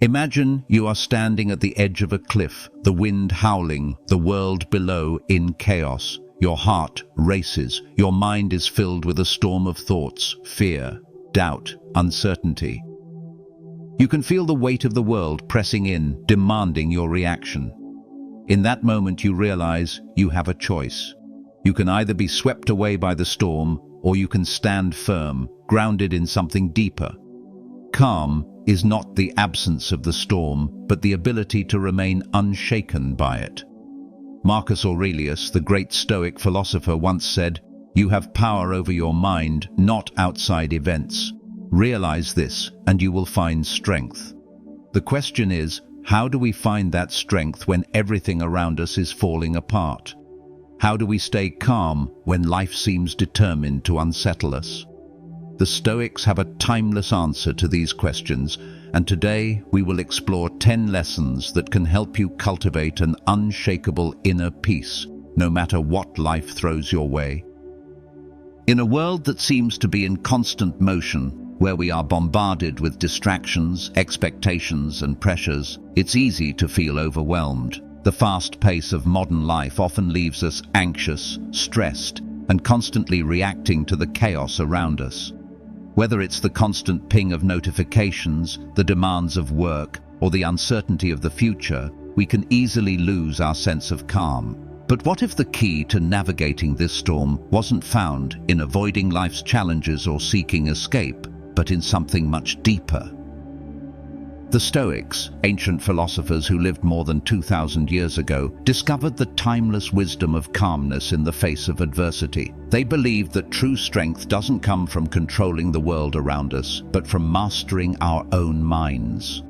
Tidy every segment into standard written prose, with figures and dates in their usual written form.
Imagine you are standing at the edge of a cliff, the wind howling, the world below in chaos. Your heart races, your mind is filled with a storm of thoughts, fear, doubt, uncertainty. You can feel the weight of the world pressing in, demanding your reaction. In that moment you realize you have a choice. You can either be swept away by the storm, or you can stand firm, grounded in something deeper. Calm is not the absence of the storm, but the ability to remain unshaken by it. Marcus Aurelius, the great Stoic philosopher, once said, "You have power over your mind, not outside events. Realize this, and you will find strength." The question is, how do we find that strength when everything around us is falling apart? How do we stay calm when life seems determined to unsettle us? The Stoics have a timeless answer to these questions, and today we will explore 10 lessons that can help you cultivate an unshakable inner peace, no matter what life throws your way. In a world that seems to be in constant motion, where we are bombarded with distractions, expectations, and pressures, it's easy to feel overwhelmed. The fast pace of modern life often leaves us anxious, stressed, and constantly reacting to the chaos around us. Whether it's the constant ping of notifications, the demands of work, or the uncertainty of the future, we can easily lose our sense of calm. But what if the key to navigating this storm wasn't found in avoiding life's challenges or seeking escape, but in something much deeper? The Stoics, ancient philosophers who lived more than 2,000 years ago, discovered the timeless wisdom of calmness in the face of adversity. They believed that true strength doesn't come from controlling the world around us, but from mastering our own minds.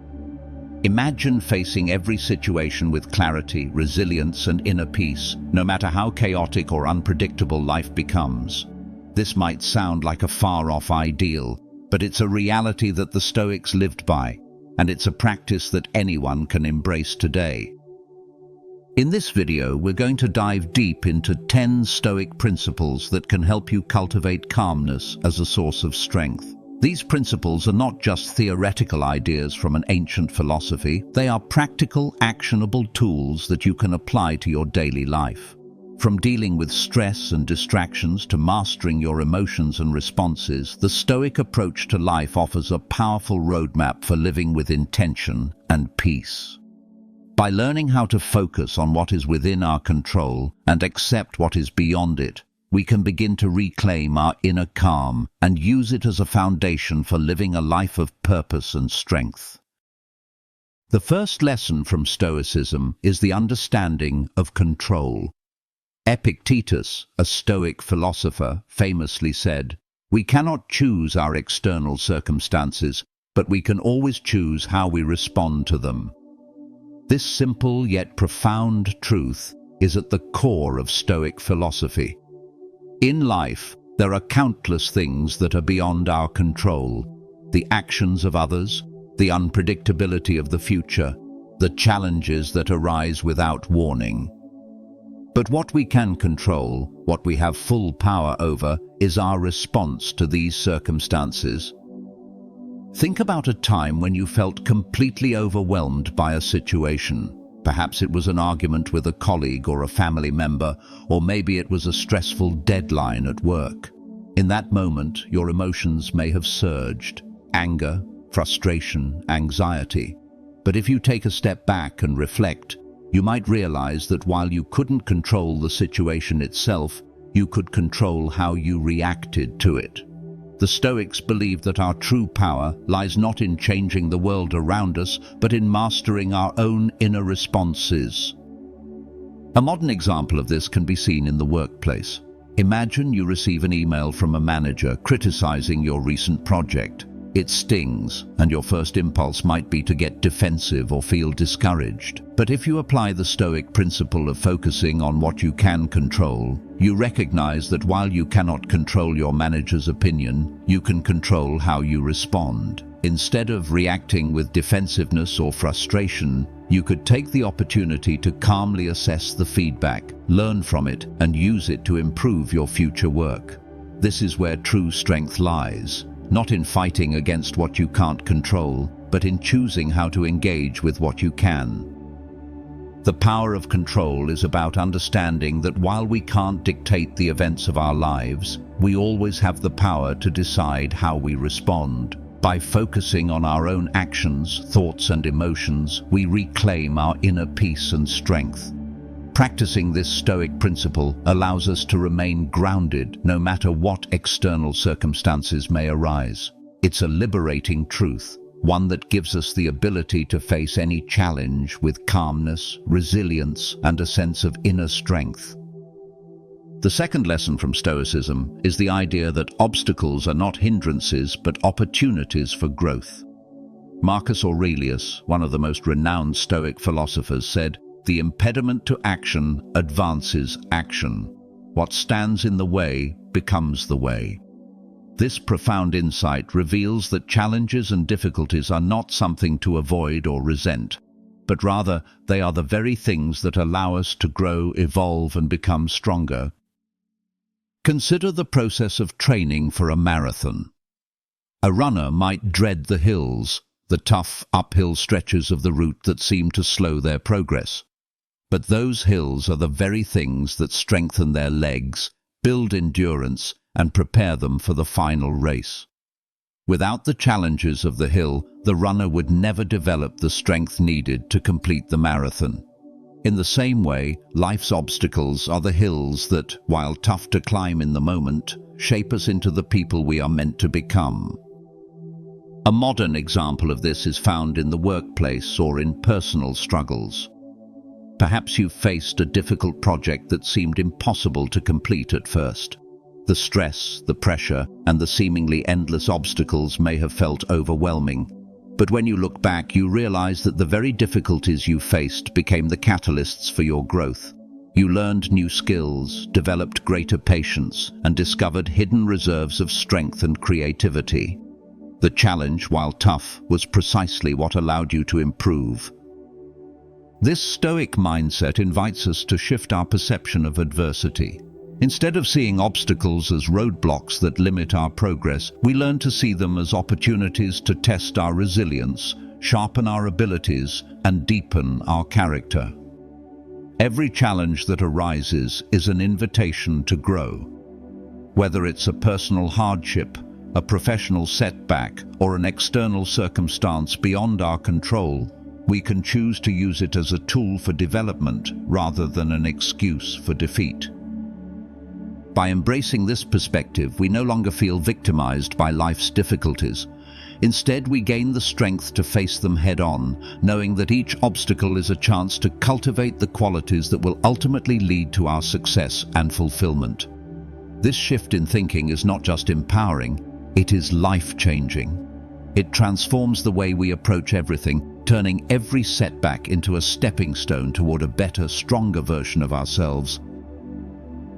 Imagine facing every situation with clarity, resilience, and inner peace, no matter how chaotic or unpredictable life becomes. This might sound like a far-off ideal, but it's a reality that the Stoics lived by, and it's a practice that anyone can embrace today. In this video, we're going to dive deep into 10 Stoic principles that can help you cultivate calmness as a source of strength. These principles are not just theoretical ideas from an ancient philosophy, they are practical, actionable tools that you can apply to your daily life. From dealing with stress and distractions to mastering your emotions and responses, the Stoic approach to life offers a powerful roadmap for living with intention and peace. By learning how to focus on what is within our control and accept what is beyond it, we can begin to reclaim our inner calm and use it as a foundation for living a life of purpose and strength. The first lesson from Stoicism is the understanding of control. Epictetus, a Stoic philosopher, famously said, "We cannot choose our external circumstances, but we can always choose how we respond to them." This simple yet profound truth is at the core of Stoic philosophy. In life, there are countless things that are beyond our control: the actions of others, the unpredictability of the future, the challenges that arise without warning. But what we can control, what we have full power over, is our response to these circumstances. Think about a time when you felt completely overwhelmed by a situation. Perhaps it was an argument with a colleague or a family member, or maybe it was a stressful deadline at work. In that moment, your emotions may have surged: anger, frustration, anxiety. But if you take a step back and reflect, you might realize that while you couldn't control the situation itself, you could control how you reacted to it. The Stoics believed that our true power lies not in changing the world around us, but in mastering our own inner responses. A modern example of this can be seen in the workplace. Imagine you receive an email from a manager criticizing your recent project. It stings, and your first impulse might be to get defensive or feel discouraged. But if you apply the Stoic principle of focusing on what you can control, you recognize that while you cannot control your manager's opinion, you can control how you respond. Instead of reacting with defensiveness or frustration, you could take the opportunity to calmly assess the feedback, learn from it, and use it to improve your future work. This is where true strength lies. Not in fighting against what you can't control, but in choosing how to engage with what you can. The power of control is about understanding that while we can't dictate the events of our lives, we always have the power to decide how we respond. By focusing on our own actions, thoughts and emotions, we reclaim our inner peace and strength. Practicing this Stoic principle allows us to remain grounded no matter what external circumstances may arise. It's a liberating truth, one that gives us the ability to face any challenge with calmness, resilience, and a sense of inner strength. The second lesson from Stoicism is the idea that obstacles are not hindrances but opportunities for growth. Marcus Aurelius, one of the most renowned Stoic philosophers, said, "The impediment to action advances action. What stands in the way becomes the way." This profound insight reveals that challenges and difficulties are not something to avoid or resent, but rather they are the very things that allow us to grow, evolve, and become stronger. Consider the process of training for a marathon. A runner might dread the hills, the tough uphill stretches of the route that seem to slow their progress. But those hills are the very things that strengthen their legs, build endurance, and prepare them for the final race. Without the challenges of the hill, the runner would never develop the strength needed to complete the marathon. In the same way, life's obstacles are the hills that, while tough to climb in the moment, shape us into the people we are meant to become. A modern example of this is found in the workplace or in personal struggles. Perhaps you've faced a difficult project that seemed impossible to complete at first. The stress, the pressure, and the seemingly endless obstacles may have felt overwhelming. But when you look back, you realize that the very difficulties you faced became the catalysts for your growth. You learned new skills, developed greater patience, and discovered hidden reserves of strength and creativity. The challenge, while tough, was precisely what allowed you to improve. This Stoic mindset invites us to shift our perception of adversity. Instead of seeing obstacles as roadblocks that limit our progress, we learn to see them as opportunities to test our resilience, sharpen our abilities, and deepen our character. Every challenge that arises is an invitation to grow. Whether it's a personal hardship, a professional setback, or an external circumstance beyond our control, we can choose to use it as a tool for development rather than an excuse for defeat. By embracing this perspective, we no longer feel victimized by life's difficulties. Instead, we gain the strength to face them head-on, knowing that each obstacle is a chance to cultivate the qualities that will ultimately lead to our success and fulfillment. This shift in thinking is not just empowering, it is life-changing. It transforms the way we approach everything, turning every setback into a stepping stone toward a better, stronger version of ourselves.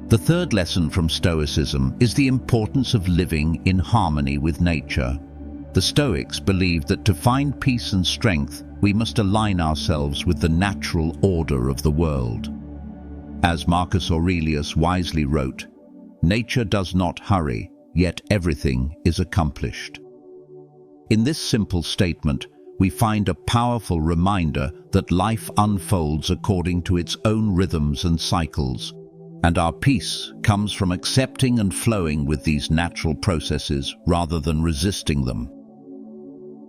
The third lesson from Stoicism is the importance of living in harmony with nature. The Stoics believed that to find peace and strength, we must align ourselves with the natural order of the world. As Marcus Aurelius wisely wrote, "Nature does not hurry, yet everything is accomplished." In this simple statement, we find a powerful reminder that life unfolds according to its own rhythms and cycles, and our peace comes from accepting and flowing with these natural processes rather than resisting them.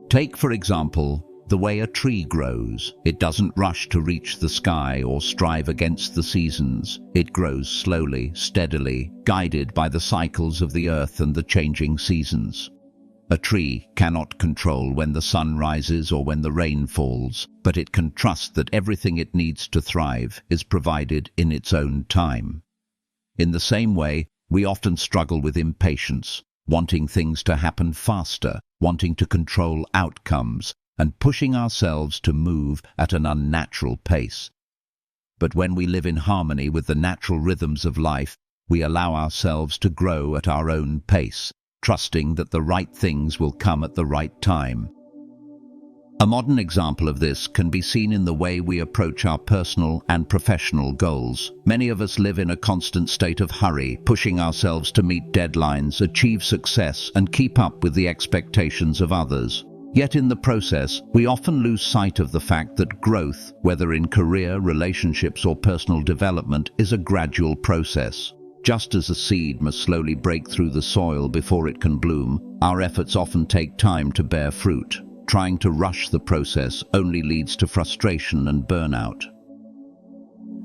Take, for example, the way a tree grows. It doesn't rush to reach the sky or strive against the seasons. It grows slowly, steadily, guided by the cycles of the earth and the changing seasons. A tree cannot control when the sun rises or when the rain falls, but it can trust that everything it needs to thrive is provided in its own time. In the same way, we often struggle with impatience, wanting things to happen faster, wanting to control outcomes, and pushing ourselves to move at an unnatural pace. But when we live in harmony with the natural rhythms of life, we allow ourselves to grow at our own pace, trusting that the right things will come at the right time. A modern example of this can be seen in the way we approach our personal and professional goals. Many of us live in a constant state of hurry, pushing ourselves to meet deadlines, achieve success, and keep up with the expectations of others. Yet in the process, we often lose sight of the fact that growth, whether in career, relationships, or personal development, is a gradual process. Just as a seed must slowly break through the soil before it can bloom, our efforts often take time to bear fruit. Trying to rush the process only leads to frustration and burnout.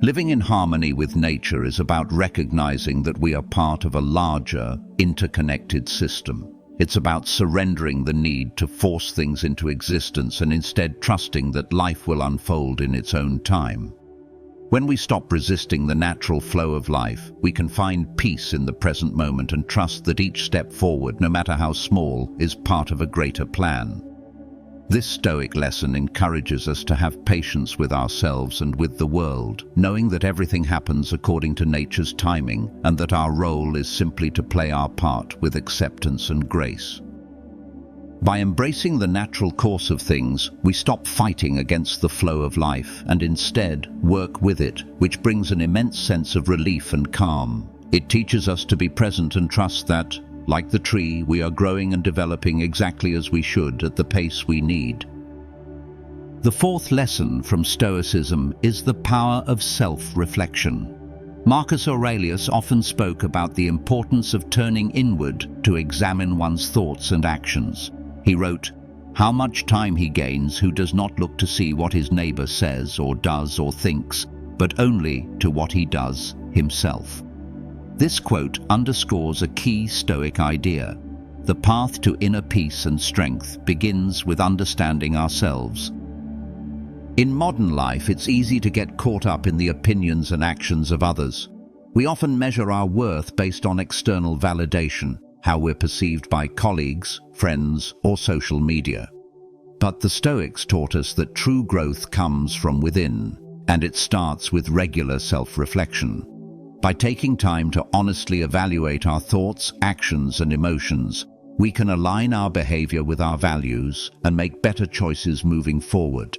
Living in harmony with nature is about recognizing that we are part of a larger, interconnected system. It's about surrendering the need to force things into existence and instead trusting that life will unfold in its own time. When we stop resisting the natural flow of life, we can find peace in the present moment and trust that each step forward, no matter how small, is part of a greater plan. This Stoic lesson encourages us to have patience with ourselves and with the world, knowing that everything happens according to nature's timing and that our role is simply to play our part with acceptance and grace. By embracing the natural course of things, we stop fighting against the flow of life and instead work with it, which brings an immense sense of relief and calm. It teaches us to be present and trust that, like the tree, we are growing and developing exactly as we should at the pace we need. The fourth lesson from Stoicism is the power of self-reflection. Marcus Aurelius often spoke about the importance of turning inward to examine one's thoughts and actions. He wrote, "How much time he gains who does not look to see what his neighbor says or does or thinks, but only to what he does himself." This quote underscores a key Stoic idea. The path to inner peace and strength begins with understanding ourselves. In modern life, it's easy to get caught up in the opinions and actions of others. We often measure our worth based on external validation, how we're perceived by colleagues, friends, or social media. But the Stoics taught us that true growth comes from within, and it starts with regular self-reflection. By taking time to honestly evaluate our thoughts, actions, and emotions, we can align our behavior with our values and make better choices moving forward.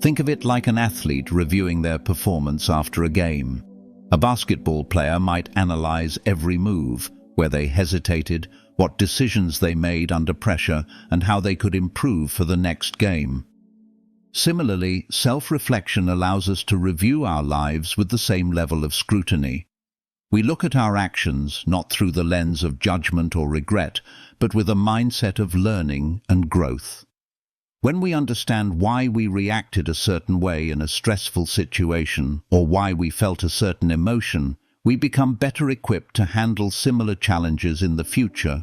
Think of it like an athlete reviewing their performance after a game. A basketball player might analyze every move, where they hesitated, what decisions they made under pressure, and how they could improve for the next game. Similarly, self-reflection allows us to review our lives with the same level of scrutiny. We look at our actions not through the lens of judgment or regret, but with a mindset of learning and growth. When we understand why we reacted a certain way in a stressful situation or why we felt a certain emotion, we become better equipped to handle similar challenges in the future.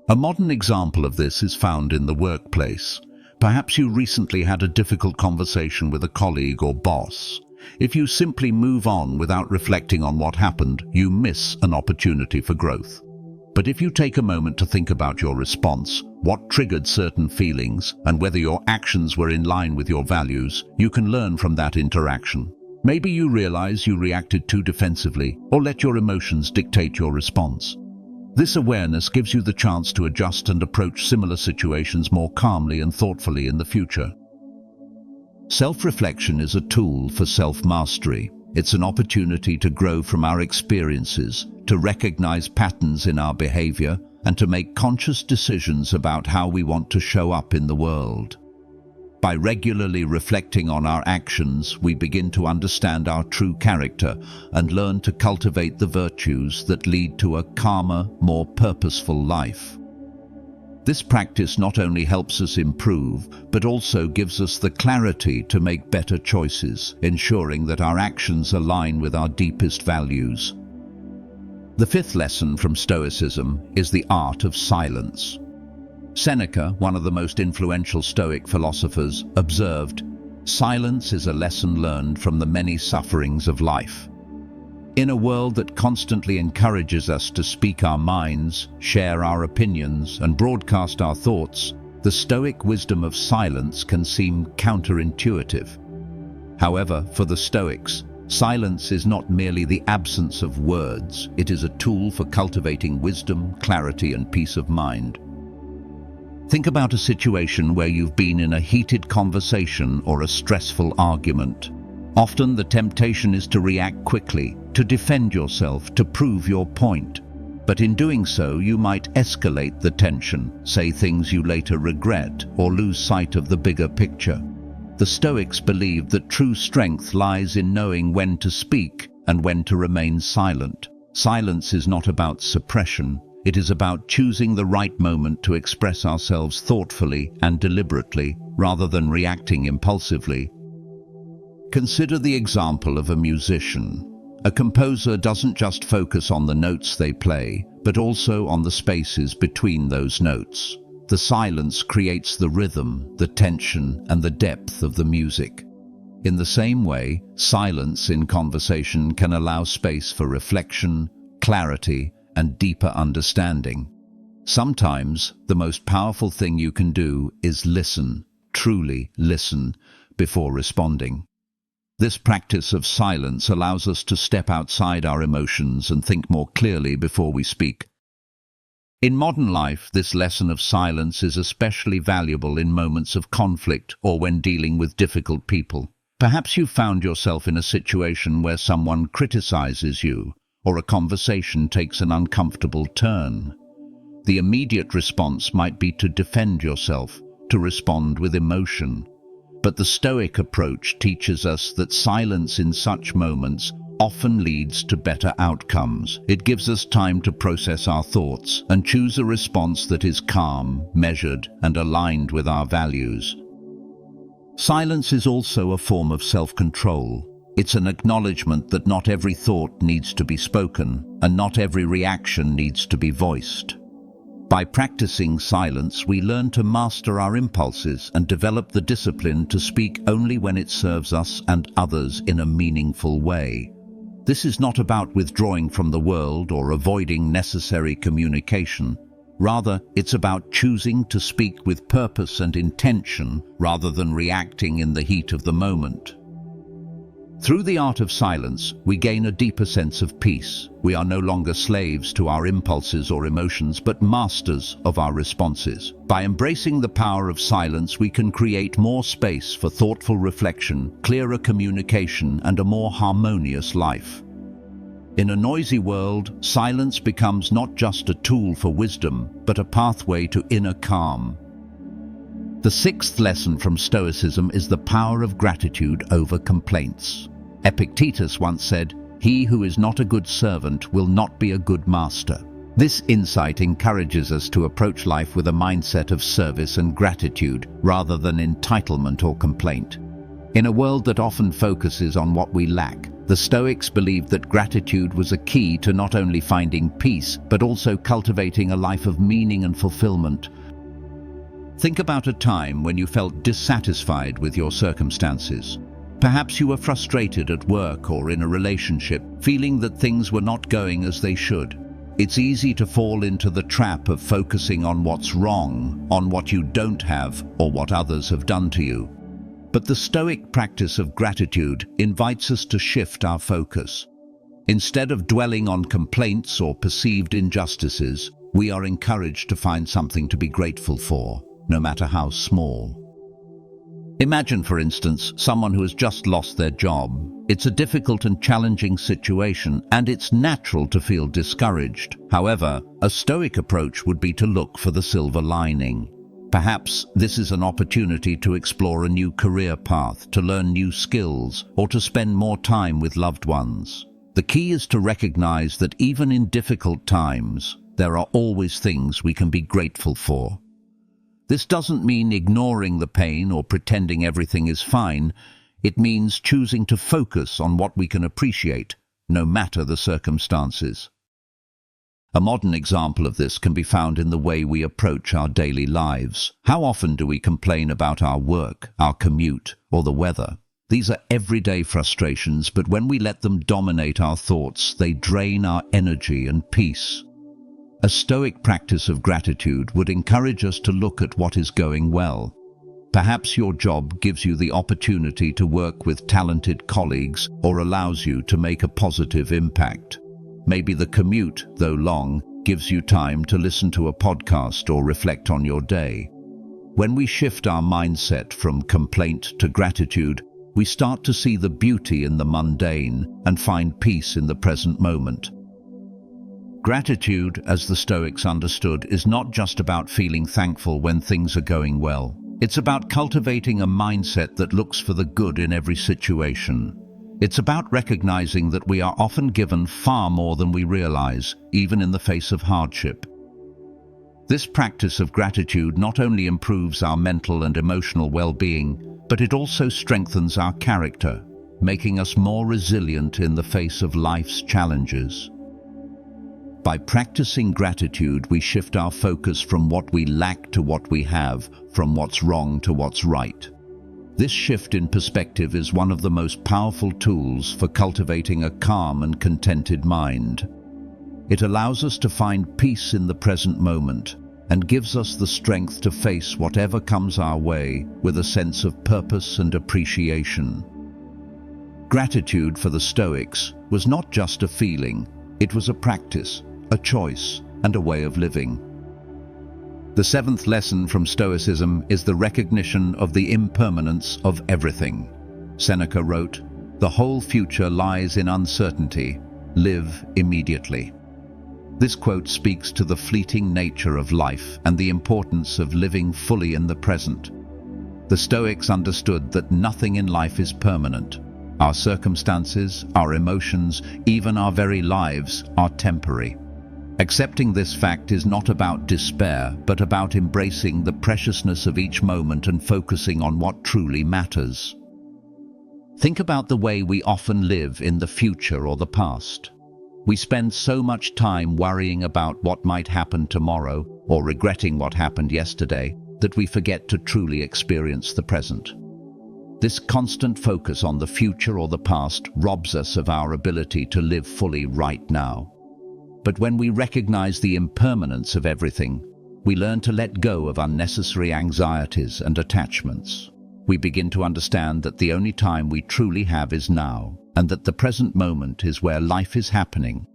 A modern example of this is found in the workplace. Perhaps you recently had a difficult conversation with a colleague or boss. If you simply move on without reflecting on what happened, you miss an opportunity for growth. But if you take a moment to think about your response, what triggered certain feelings, and whether your actions were in line with your values, you can learn from that interaction. Maybe you realize you reacted too defensively, or let your emotions dictate your response. This awareness gives you the chance to adjust and approach similar situations more calmly and thoughtfully in the future. Self-reflection is a tool for self-mastery. It's an opportunity to grow from our experiences, to recognize patterns in our behavior, and to make conscious decisions about how we want to show up in the world. By regularly reflecting on our actions, we begin to understand our true character and learn to cultivate the virtues that lead to a calmer, more purposeful life. This practice not only helps us improve, but also gives us the clarity to make better choices, ensuring that our actions align with our deepest values. The fifth lesson from Stoicism is the art of silence. Seneca, one of the most influential Stoic philosophers, observed, "Silence is a lesson learned from the many sufferings of life." In a world that constantly encourages us to speak our minds, share our opinions, and broadcast our thoughts, the Stoic wisdom of silence can seem counterintuitive. However, for the Stoics, silence is not merely the absence of words, it is a tool for cultivating wisdom, clarity, and peace of mind. Think about a situation where you've been in a heated conversation or a stressful argument. Often the temptation is to react quickly, to defend yourself, to prove your point. But in doing so, you might escalate the tension, say things you later regret, or lose sight of the bigger picture. The Stoics believed that true strength lies in knowing when to speak and when to remain silent. Silence is not about suppression. It is about choosing the right moment to express ourselves thoughtfully and deliberately, rather than reacting impulsively. Consider the example of a musician. A composer doesn't just focus on the notes they play, but also on the spaces between those notes. The silence creates the rhythm, the tension, and the depth of the music. In the same way, silence in conversation can allow space for reflection, clarity, and deeper understanding. Sometimes, the most powerful thing you can do is listen, truly listen, before responding. This practice of silence allows us to step outside our emotions and think more clearly before we speak. In modern life, this lesson of silence is especially valuable in moments of conflict or when dealing with difficult people. Perhaps you found yourself in a situation where someone criticizes you, or a conversation takes an uncomfortable turn. The immediate response might be to defend yourself, to respond with emotion. But the Stoic approach teaches us that silence in such moments often leads to better outcomes. It gives us time to process our thoughts and choose a response that is calm, measured, and aligned with our values. Silence is also a form of self-control. It's an acknowledgement that not every thought needs to be spoken, and not every reaction needs to be voiced. By practicing silence, we learn to master our impulses and develop the discipline to speak only when it serves us and others in a meaningful way. This is not about withdrawing from the world or avoiding necessary communication. Rather, it's about choosing to speak with purpose and intention rather than reacting in the heat of the moment. Through the art of silence, we gain a deeper sense of peace. We are no longer slaves to our impulses or emotions, but masters of our responses. By embracing the power of silence, we can create more space for thoughtful reflection, clearer communication, and a more harmonious life. In a noisy world, silence becomes not just a tool for wisdom, but a pathway to inner calm. The sixth lesson from Stoicism is the power of gratitude over complaints. Epictetus once said, "He who is not a good servant will not be a good master." This insight encourages us to approach life with a mindset of service and gratitude, rather than entitlement or complaint. In a world that often focuses on what we lack, the Stoics believed that gratitude was a key to not only finding peace, but also cultivating a life of meaning and fulfillment. Think about a time when you felt dissatisfied with your circumstances. Perhaps you were frustrated at work or in a relationship, feeling that things were not going as they should. It's easy to fall into the trap of focusing on what's wrong, on what you don't have, or what others have done to you. But the Stoic practice of gratitude invites us to shift our focus. Instead of dwelling on complaints or perceived injustices, we are encouraged to find something to be grateful for, no matter how small. Imagine, for instance, someone who has just lost their job. It's a difficult and challenging situation, and it's natural to feel discouraged. However, a Stoic approach would be to look for the silver lining. Perhaps this is an opportunity to explore a new career path, to learn new skills, or to spend more time with loved ones. The key is to recognize that even in difficult times, there are always things we can be grateful for. This doesn't mean ignoring the pain or pretending everything is fine. It means choosing to focus on what we can appreciate, no matter the circumstances. A modern example of this can be found in the way we approach our daily lives. How often do we complain about our work, our commute, or the weather? These are everyday frustrations, but when we let them dominate our thoughts, they drain our energy and peace. A Stoic practice of gratitude would encourage us to look at what is going well. Perhaps your job gives you the opportunity to work with talented colleagues or allows you to make a positive impact. Maybe the commute, though long, gives you time to listen to a podcast or reflect on your day. When we shift our mindset from complaint to gratitude, we start to see the beauty in the mundane and find peace in the present moment. Gratitude, as the Stoics understood, is not just about feeling thankful when things are going well. It's about cultivating a mindset that looks for the good in every situation. It's about recognizing that we are often given far more than we realize, even in the face of hardship. This practice of gratitude not only improves our mental and emotional well-being, but it also strengthens our character, making us more resilient in the face of life's challenges. By practicing gratitude, we shift our focus from what we lack to what we have, from what's wrong to what's right. This shift in perspective is one of the most powerful tools for cultivating a calm and contented mind. It allows us to find peace in the present moment and gives us the strength to face whatever comes our way with a sense of purpose and appreciation. Gratitude for the Stoics was not just a feeling, it was a practice, a choice, and a way of living. The seventh lesson from Stoicism is the recognition of the impermanence of everything. Seneca wrote, "The whole future lies in uncertainty. Live immediately." This quote speaks to the fleeting nature of life and the importance of living fully in the present. The Stoics understood that nothing in life is permanent. Our circumstances, our emotions, even our very lives are temporary. Accepting this fact is not about despair, but about embracing the preciousness of each moment and focusing on what truly matters. Think about the way we often live in the future or the past. We spend so much time worrying about what might happen tomorrow or regretting what happened yesterday that we forget to truly experience the present. This constant focus on the future or the past robs us of our ability to live fully right now. But when we recognize the impermanence of everything, we learn to let go of unnecessary anxieties and attachments. We begin to understand that the only time we truly have is now, and that the present moment is where life is happening.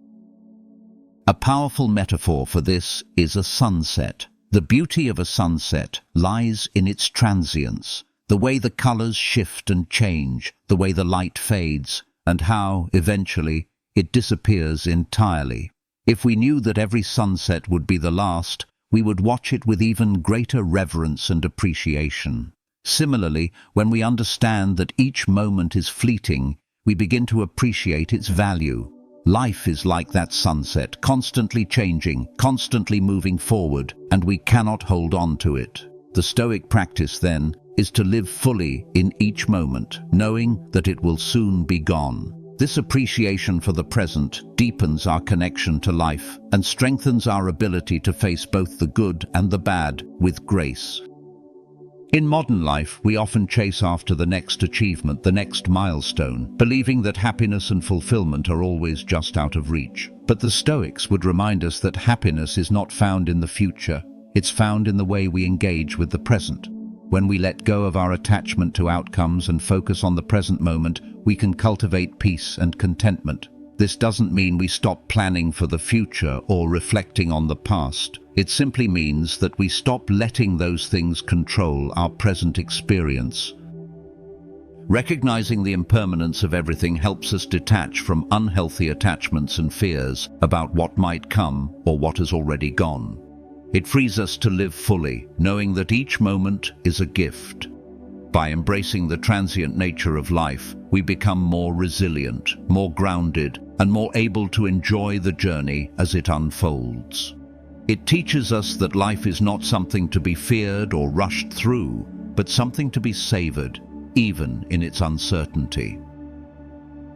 A powerful metaphor for this is a sunset. The beauty of a sunset lies in its transience, the way the colors shift and change, the way the light fades, and how, eventually, it disappears entirely. If we knew that every sunset would be the last, we would watch it with even greater reverence and appreciation. Similarly, when we understand that each moment is fleeting, we begin to appreciate its value. Life is like that sunset, constantly changing, constantly moving forward, and we cannot hold on to it. The Stoic practice, then, is to live fully in each moment, knowing that it will soon be gone. This appreciation for the present deepens our connection to life and strengthens our ability to face both the good and the bad with grace. In modern life, we often chase after the next achievement, the next milestone, believing that happiness and fulfillment are always just out of reach. But the Stoics would remind us that happiness is not found in the future, it's found in the way we engage with the present. When we let go of our attachment to outcomes and focus on the present moment, we can cultivate peace and contentment. This doesn't mean we stop planning for the future or reflecting on the past. It simply means that we stop letting those things control our present experience. Recognizing the impermanence of everything helps us detach from unhealthy attachments and fears about what might come or what has already gone. It frees us to live fully, knowing that each moment is a gift. By embracing the transient nature of life, we become more resilient, more grounded, and more able to enjoy the journey as it unfolds. It teaches us that life is not something to be feared or rushed through, but something to be savored, even in its uncertainty.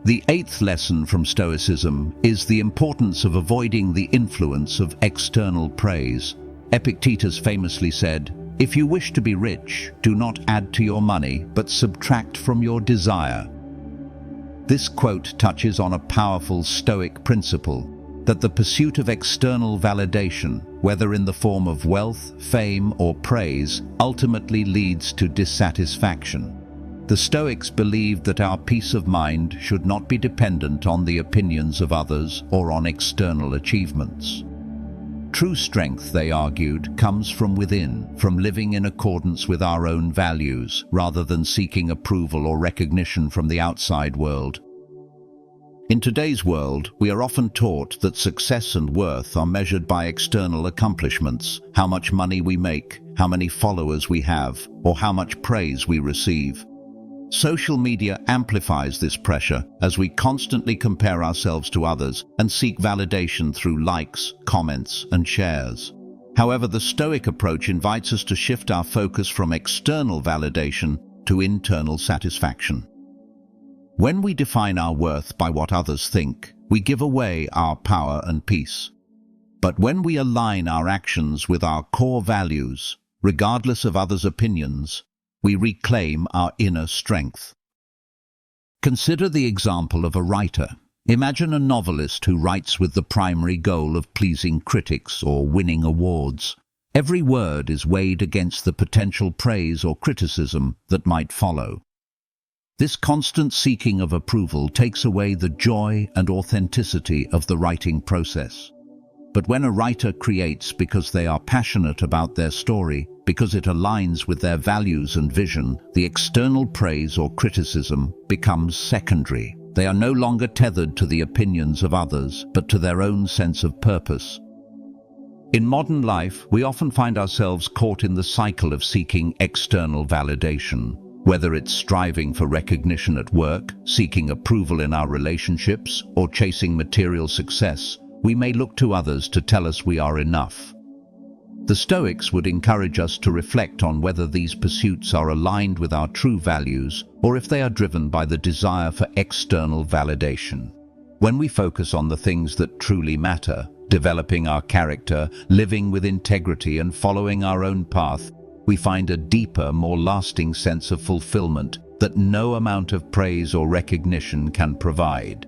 The eighth lesson from Stoicism is the importance of avoiding the influence of external praise. Epictetus famously said, "If you wish to be rich, do not add to your money, but subtract from your desire." This quote touches on a powerful Stoic principle, that the pursuit of external validation, whether in the form of wealth, fame, or praise, ultimately leads to dissatisfaction. The Stoics believed that our peace of mind should not be dependent on the opinions of others or on external achievements. True strength, they argued, comes from within, from living in accordance with our own values, rather than seeking approval or recognition from the outside world. In today's world, we are often taught that success and worth are measured by external accomplishments, how much money we make, how many followers we have, or how much praise we receive. Social media amplifies this pressure as we constantly compare ourselves to others and seek validation through likes, comments, and shares. However, the Stoic approach invites us to shift our focus from external validation to internal satisfaction. When we define our worth by what others think, we give away our power and peace. But when we align our actions with our core values, regardless of others' opinions, we reclaim our inner strength. Consider the example of a writer. Imagine a novelist who writes with the primary goal of pleasing critics or winning awards. Every word is weighed against the potential praise or criticism that might follow. This constant seeking of approval takes away the joy and authenticity of the writing process. But when a writer creates because they are passionate about their story, because it aligns with their values and vision, the external praise or criticism becomes secondary. They are no longer tethered to the opinions of others, but to their own sense of purpose. In modern life, we often find ourselves caught in the cycle of seeking external validation. Whether it's striving for recognition at work, seeking approval in our relationships, or chasing material success, we may look to others to tell us we are enough. The Stoics would encourage us to reflect on whether these pursuits are aligned with our true values or if they are driven by the desire for external validation. When we focus on the things that truly matter, developing our character, living with integrity, and following our own path, we find a deeper, more lasting sense of fulfillment that no amount of praise or recognition can provide.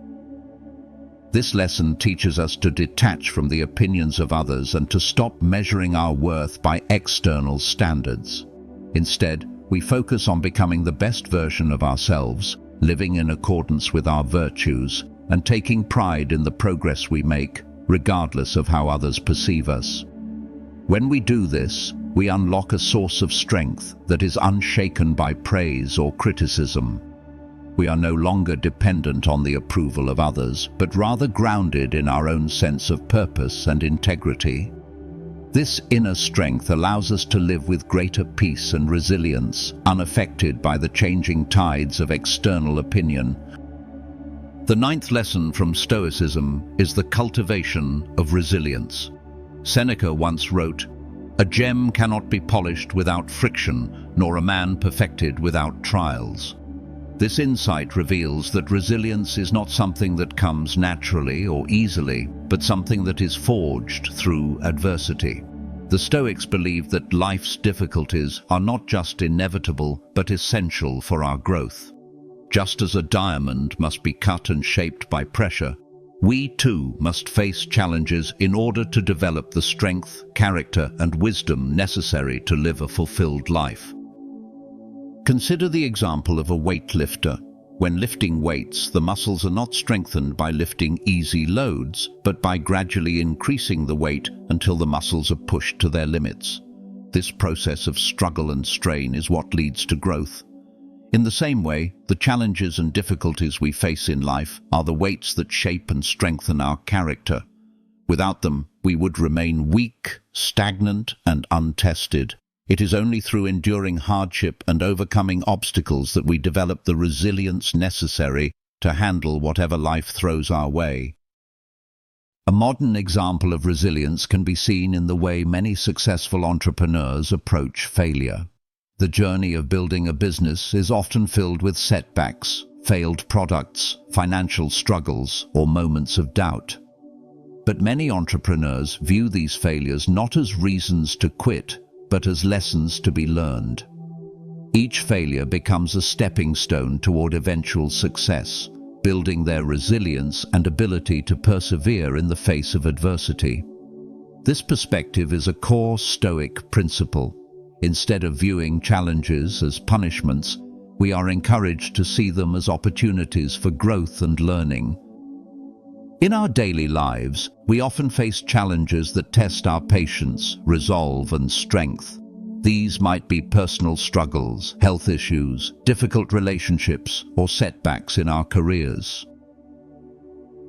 This lesson teaches us to detach from the opinions of others and to stop measuring our worth by external standards. Instead, we focus on becoming the best version of ourselves, living in accordance with our virtues, and taking pride in the progress we make, regardless of how others perceive us. When we do this, we unlock a source of strength that is unshaken by praise or criticism. We are no longer dependent on the approval of others, but rather grounded in our own sense of purpose and integrity. This inner strength allows us to live with greater peace and resilience, unaffected by the changing tides of external opinion. The ninth lesson from Stoicism is the cultivation of resilience. Seneca once wrote, "A gem cannot be polished without friction, nor a man perfected without trials." This insight reveals that resilience is not something that comes naturally or easily, but something that is forged through adversity. The Stoics believe that life's difficulties are not just inevitable, but essential for our growth. Just as a diamond must be cut and shaped by pressure, we too must face challenges in order to develop the strength, character, and wisdom necessary to live a fulfilled life. Consider the example of a weightlifter. When lifting weights, the muscles are not strengthened by lifting easy loads, but by gradually increasing the weight until the muscles are pushed to their limits. This process of struggle and strain is what leads to growth. In the same way, the challenges and difficulties we face in life are the weights that shape and strengthen our character. Without them, we would remain weak, stagnant, and untested. It is only through enduring hardship and overcoming obstacles that we develop the resilience necessary to handle whatever life throws our way. A modern example of resilience can be seen in the way many successful entrepreneurs approach failure. The journey of building a business is often filled with setbacks, failed products, financial struggles, or moments of doubt. But many entrepreneurs view these failures not as reasons to quit, but as lessons to be learned. Each failure becomes a stepping stone toward eventual success, building their resilience and ability to persevere in the face of adversity. This perspective is a core Stoic principle. Instead of viewing challenges as punishments, we are encouraged to see them as opportunities for growth and learning. In our daily lives, we often face challenges that test our patience, resolve, and strength. These might be personal struggles, health issues, difficult relationships, or setbacks in our careers.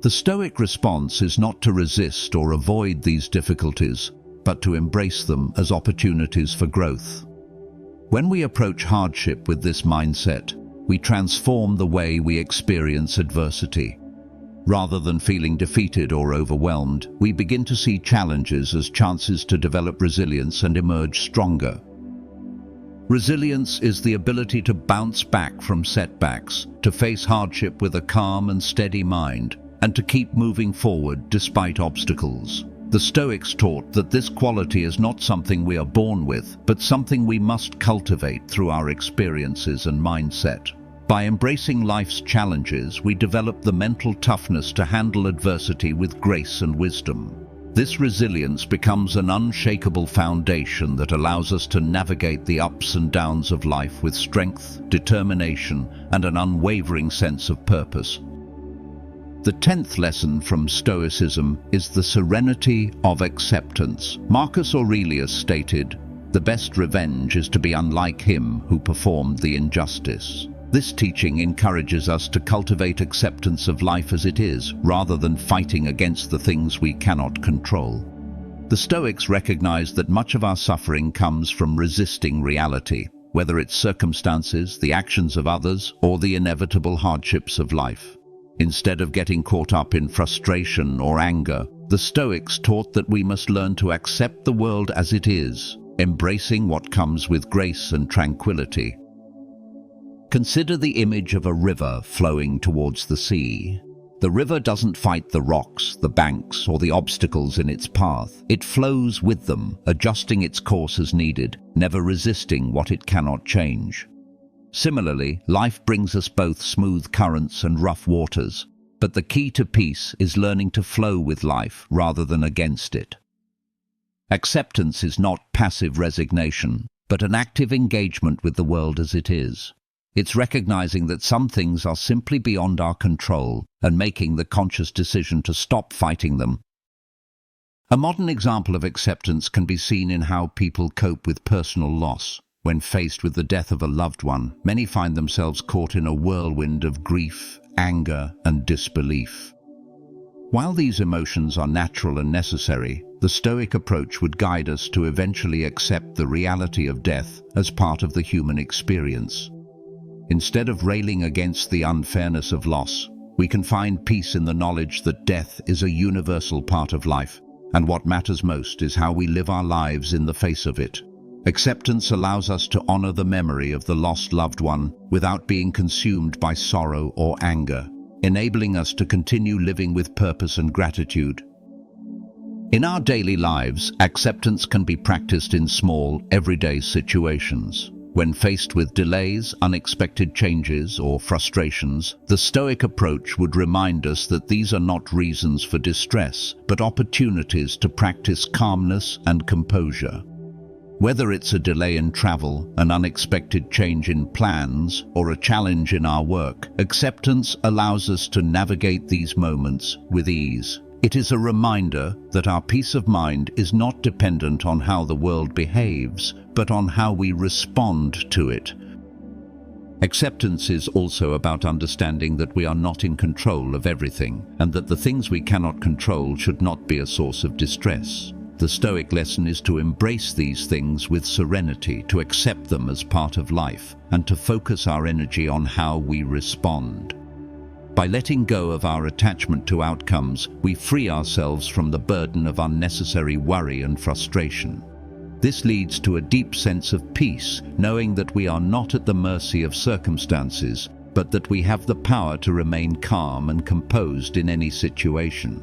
The Stoic response is not to resist or avoid these difficulties, but to embrace them as opportunities for growth. When we approach hardship with this mindset, we transform the way we experience adversity. Rather than feeling defeated or overwhelmed, we begin to see challenges as chances to develop resilience and emerge stronger. Resilience is the ability to bounce back from setbacks, to face hardship with a calm and steady mind, and to keep moving forward despite obstacles. The Stoics taught that this quality is not something we are born with, but something we must cultivate through our experiences and mindset. By embracing life's challenges, we develop the mental toughness to handle adversity with grace and wisdom. This resilience becomes an unshakable foundation that allows us to navigate the ups and downs of life with strength, determination, and an unwavering sense of purpose. The 10th lesson from Stoicism is the serenity of acceptance. Marcus Aurelius stated, "The best revenge is to be unlike him who performed the injustice." This teaching encourages us to cultivate acceptance of life as it is, rather than fighting against the things we cannot control. The Stoics recognize that much of our suffering comes from resisting reality, whether it's circumstances, the actions of others, or the inevitable hardships of life. Instead of getting caught up in frustration or anger, the Stoics taught that we must learn to accept the world as it is, embracing what comes with grace and tranquility. Consider the image of a river flowing towards the sea. The river doesn't fight the rocks, the banks, or the obstacles in its path. It flows with them, adjusting its course as needed, never resisting what it cannot change. Similarly, life brings us both smooth currents and rough waters, but the key to peace is learning to flow with life rather than against it. Acceptance is not passive resignation, but an active engagement with the world as it is. It's recognizing that some things are simply beyond our control and making the conscious decision to stop fighting them. A modern example of acceptance can be seen in how people cope with personal loss. When faced with the death of a loved one, many find themselves caught in a whirlwind of grief, anger, and disbelief. While these emotions are natural and necessary, the Stoic approach would guide us to eventually accept the reality of death as part of the human experience. Instead of railing against the unfairness of loss, we can find peace in the knowledge that death is a universal part of life, and what matters most is how we live our lives in the face of it. Acceptance allows us to honor the memory of the lost loved one without being consumed by sorrow or anger, enabling us to continue living with purpose and gratitude. In our daily lives, acceptance can be practiced in small, everyday situations. When faced with delays, unexpected changes, or frustrations, the Stoic approach would remind us that these are not reasons for distress, but opportunities to practice calmness and composure. Whether it's a delay in travel, an unexpected change in plans, or a challenge in our work, acceptance allows us to navigate these moments with ease. It is a reminder that our peace of mind is not dependent on how the world behaves, but on how we respond to it. Acceptance is also about understanding that we are not in control of everything, and that the things we cannot control should not be a source of distress. The Stoic lesson is to embrace these things with serenity, to accept them as part of life, and to focus our energy on how we respond. By letting go of our attachment to outcomes, we free ourselves from the burden of unnecessary worry and frustration. This leads to a deep sense of peace, knowing that we are not at the mercy of circumstances, but that we have the power to remain calm and composed in any situation.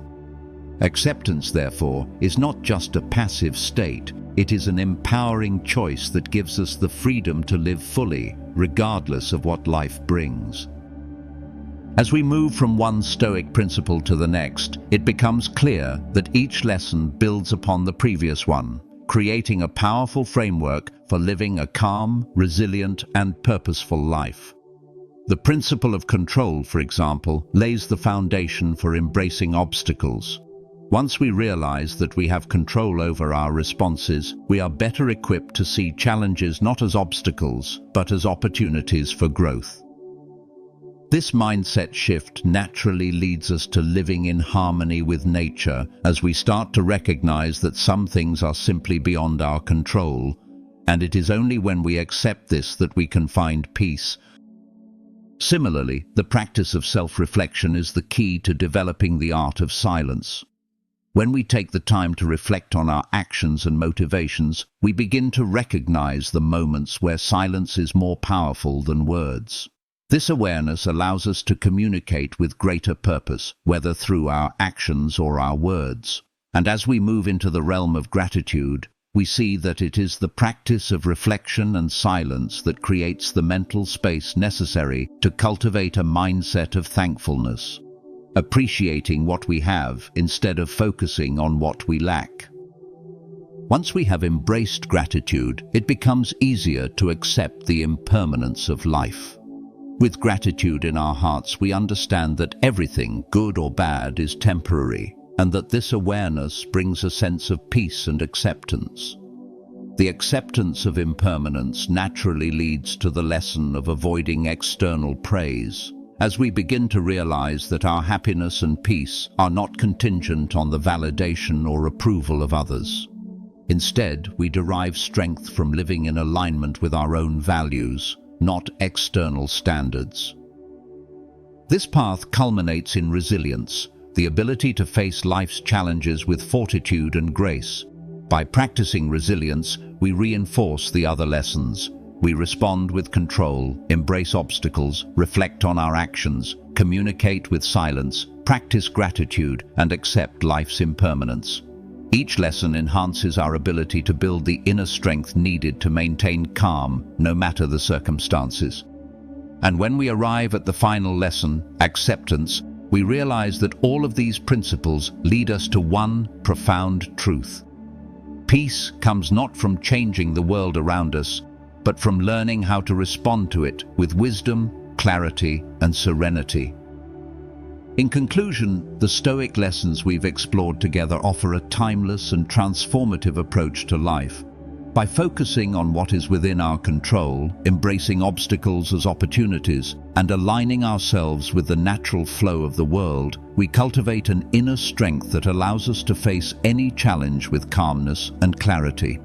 Acceptance, therefore, is not just a passive state, it is an empowering choice that gives us the freedom to live fully, regardless of what life brings. As we move from one Stoic principle to the next, it becomes clear that each lesson builds upon the previous one, creating a powerful framework for living a calm, resilient, and purposeful life. The principle of control, for example, lays the foundation for embracing obstacles. Once we realize that we have control over our responses, we are better equipped to see challenges not as obstacles, but as opportunities for growth. This mindset shift naturally leads us to living in harmony with nature as we start to recognize that some things are simply beyond our control, and it is only when we accept this that we can find peace. Similarly, the practice of self-reflection is the key to developing the art of silence. When we take the time to reflect on our actions and motivations, we begin to recognize the moments where silence is more powerful than words. This awareness allows us to communicate with greater purpose, whether through our actions or our words. And as we move into the realm of gratitude, we see that it is the practice of reflection and silence that creates the mental space necessary to cultivate a mindset of thankfulness, appreciating what we have instead of focusing on what we lack. Once we have embraced gratitude, it becomes easier to accept the impermanence of life. With gratitude in our hearts, we understand that everything, good or bad, is temporary, and that this awareness brings a sense of peace and acceptance. The acceptance of impermanence naturally leads to the lesson of avoiding external praise, as we begin to realize that our happiness and peace are not contingent on the validation or approval of others. Instead, we derive strength from living in alignment with our own values, not external standards. This path culminates in resilience, the ability to face life's challenges with fortitude and grace. By practicing resilience, we reinforce the other lessons. We respond with control, embrace obstacles, reflect on our actions, communicate with silence, practice gratitude, and accept life's impermanence. Each lesson enhances our ability to build the inner strength needed to maintain calm, no matter the circumstances. And when we arrive at the final lesson, acceptance, we realize that all of these principles lead us to one profound truth. Peace comes not from changing the world around us, but from learning how to respond to it with wisdom, clarity, and serenity. In conclusion, the Stoic lessons we've explored together offer a timeless and transformative approach to life. By focusing on what is within our control, embracing obstacles as opportunities, and aligning ourselves with the natural flow of the world, we cultivate an inner strength that allows us to face any challenge with calmness and clarity.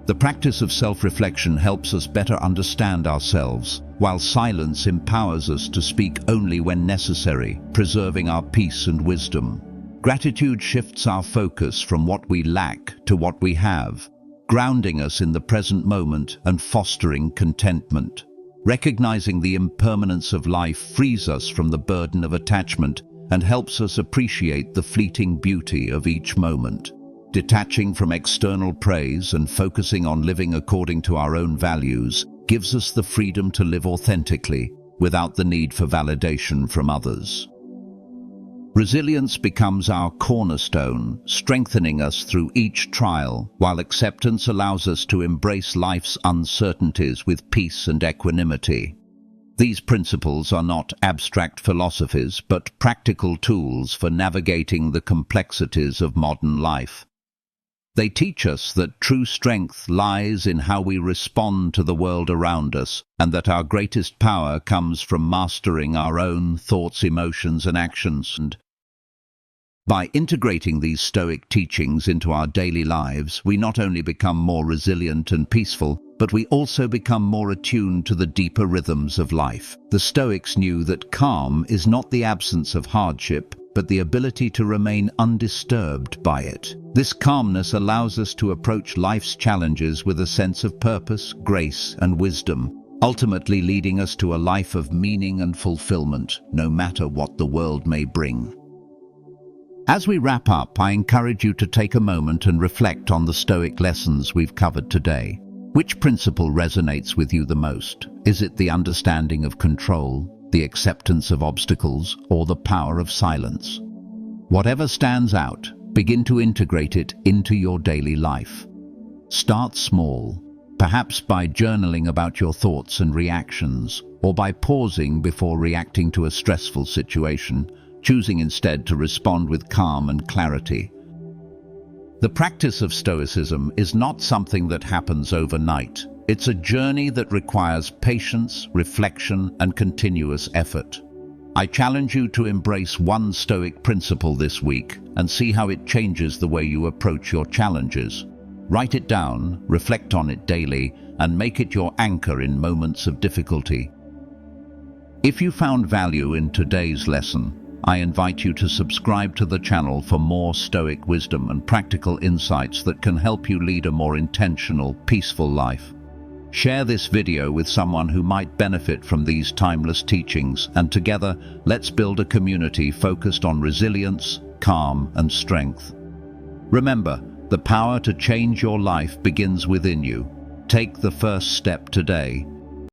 The practice of self-reflection helps us better understand ourselves, while silence empowers us to speak only when necessary, preserving our peace and wisdom. Gratitude shifts our focus from what we lack to what we have, grounding us in the present moment and fostering contentment. Recognizing the impermanence of life frees us from the burden of attachment and helps us appreciate the fleeting beauty of each moment. Detaching from external praise and focusing on living according to our own values gives us the freedom to live authentically, without the need for validation from others. Resilience becomes our cornerstone, strengthening us through each trial, while acceptance allows us to embrace life's uncertainties with peace and equanimity. These principles are not abstract philosophies, but practical tools for navigating the complexities of modern life. They teach us that true strength lies in how we respond to the world around us, and that our greatest power comes from mastering our own thoughts, emotions, and actions. And by integrating these Stoic teachings into our daily lives, we not only become more resilient and peaceful, but we also become more attuned to the deeper rhythms of life. The Stoics knew that calm is not the absence of hardship, but the ability to remain undisturbed by it. This calmness allows us to approach life's challenges with a sense of purpose, grace, and wisdom, ultimately leading us to a life of meaning and fulfillment, no matter what the world may bring. As we wrap up, I encourage you to take a moment and reflect on the Stoic lessons we've covered today. Which principle resonates with you the most? Is it the understanding of control, the acceptance of obstacles, or the power of silence? Whatever stands out, begin to integrate it into your daily life. Start small, perhaps by journaling about your thoughts and reactions, or by pausing before reacting to a stressful situation, choosing instead to respond with calm and clarity. The practice of Stoicism is not something that happens overnight. It's a journey that requires patience, reflection, and continuous effort. I challenge you to embrace one Stoic principle this week and see how it changes the way you approach your challenges. Write it down, reflect on it daily, and make it your anchor in moments of difficulty. If you found value in today's lesson, I invite you to subscribe to the channel for more Stoic wisdom and practical insights that can help you lead a more intentional, peaceful life. Share this video with someone who might benefit from these timeless teachings, and together, let's build a community focused on resilience, calm, and strength. Remember, the power to change your life begins within you. Take the first step today